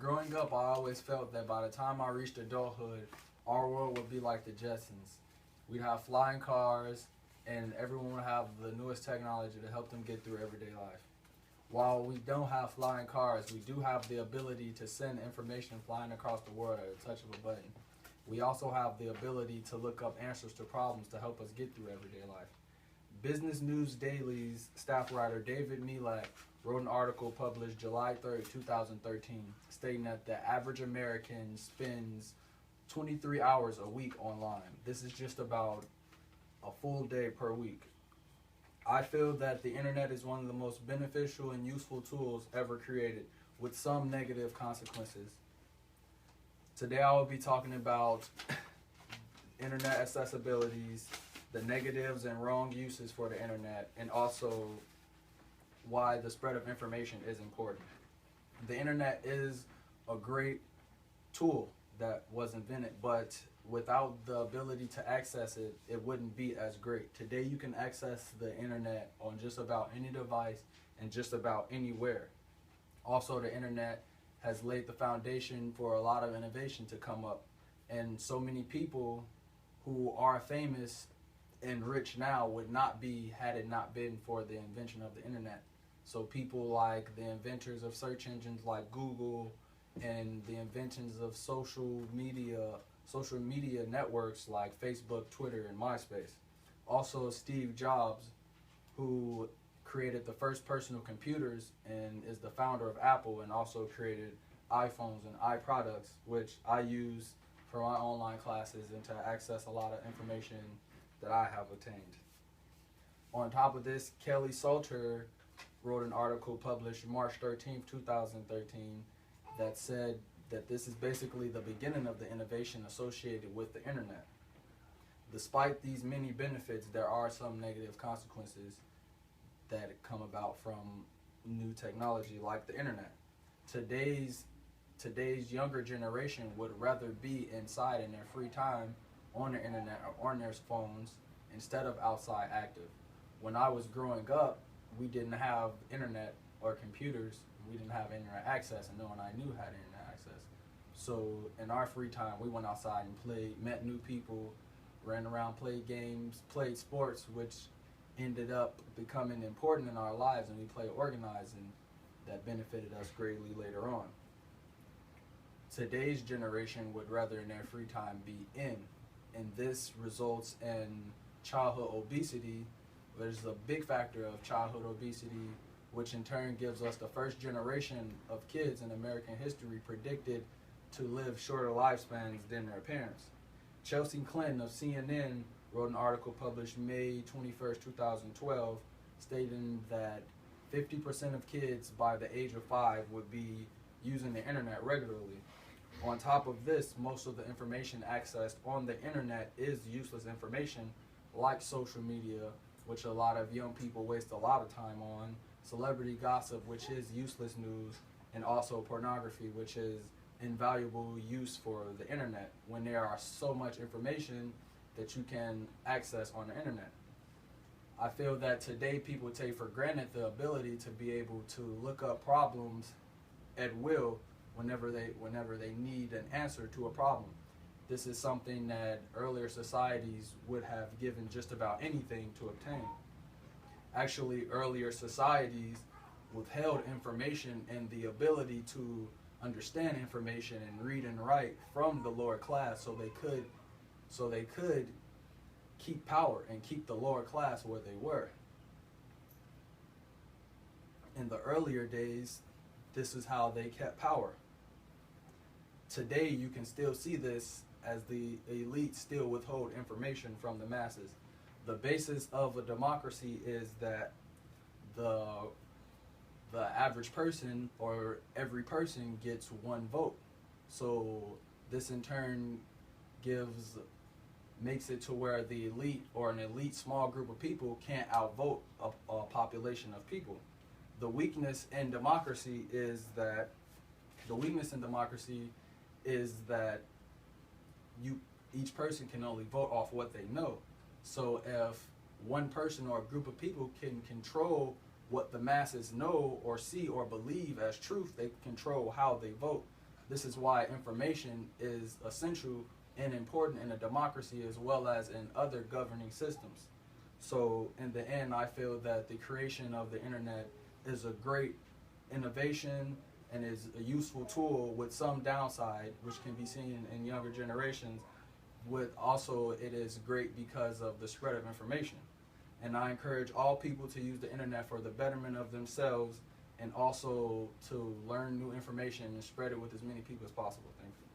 Growing up, I always felt that by the time I reached adulthood, our world would be like the Jetsons. We'd have flying cars, and everyone would have the newest technology to help them get through everyday life. While we don't have flying cars, we do have the ability to send information flying across the world at a touch of a button. We also have the ability to look up answers to problems to help us get through everyday life. Business News Daily's staff writer David Milak wrote an article published July 3rd, 2013, stating that the average American spends 23 hours a week online. This is just about a full day per week. I feel that the internet is one of the most beneficial and useful tools ever created, with some negative consequences. Today I will be talking about internet accessibilities, the negatives and wrong uses for the internet, and also why the spread of information is important. The internet is a great tool that was invented, but without the ability to access it, it wouldn't be as great. Today you can access the internet on just about any device and just about anywhere. Also, the internet has laid the foundation for a lot of innovation to come up, and so many people who are famous and rich now would not be had it not been for the invention of the internet. So people like the inventors of search engines like Google and the inventions of social media networks like Facebook, Twitter, and MySpace. Also, Steve Jobs, who created the first personal computers and is the founder of Apple, and also created iPhones and iProducts, which I use for my online classes and to access a lot of information that I have obtained. On top of this, Kelly Salter wrote an article published March 13th, 2013, that said that this is basically the beginning of the innovation associated with the internet. Despite these many benefits, there are some negative consequences that come about from new technology like the internet. Today's younger generation would rather be inside in their free time on the internet or on their phones instead of outside active. When I was growing up, we didn't have internet or computers. We didn't have internet access, and no one I knew had internet access. So in our free time, we went outside and played, met new people, ran around, played games, played sports, which ended up becoming important in our lives, and we played organized, and that benefited us greatly later on. Today's generation would rather in their free time be in, and this results in childhood obesity. There's a big factor of childhood obesity, which in turn gives us the first generation of kids in American history predicted to live shorter lifespans than their parents. Chelsea Clinton of CNN wrote an article published May 21st, 2012, stating that 50% of kids by the age of 5 would be using the internet regularly. On top of this, most of the information accessed on the internet is useless information, like social media, which a lot of young people waste a lot of time on, celebrity gossip, which is useless news, and also pornography, which is invaluable use for the internet when there are so much information that you can access on the internet. I feel that today people take for granted the ability to be able to look up problems at will whenever they need an answer to a problem. This is something that earlier societies would have given just about anything to obtain. Actually, earlier societies withheld information and the ability to understand information and read and write from the lower class, so they could keep power and keep the lower class where they were. In the earlier days, this is how they kept power. Today, you can still see this as the elite still withhold information from the masses. The basis of a democracy is that the average person or every person gets one vote. So this in turn makes it to where the elite or an elite small group of people can't outvote a population of people. The weakness in democracy is that each person can only vote off what they know. So if one person or a group of people can control what the masses know or see or believe as truth, they control how they vote. this is why information is essential and important in a democracy as well as in other governing systems. So in the end, I feel that the creation of the internet is a great innovation and is a useful tool with some downside, which can be seen in younger generations. With also, it is great because of the spread of information. And I encourage all people to use the internet for the betterment of themselves and also to learn new information and spread it with as many people as possible. Thank you.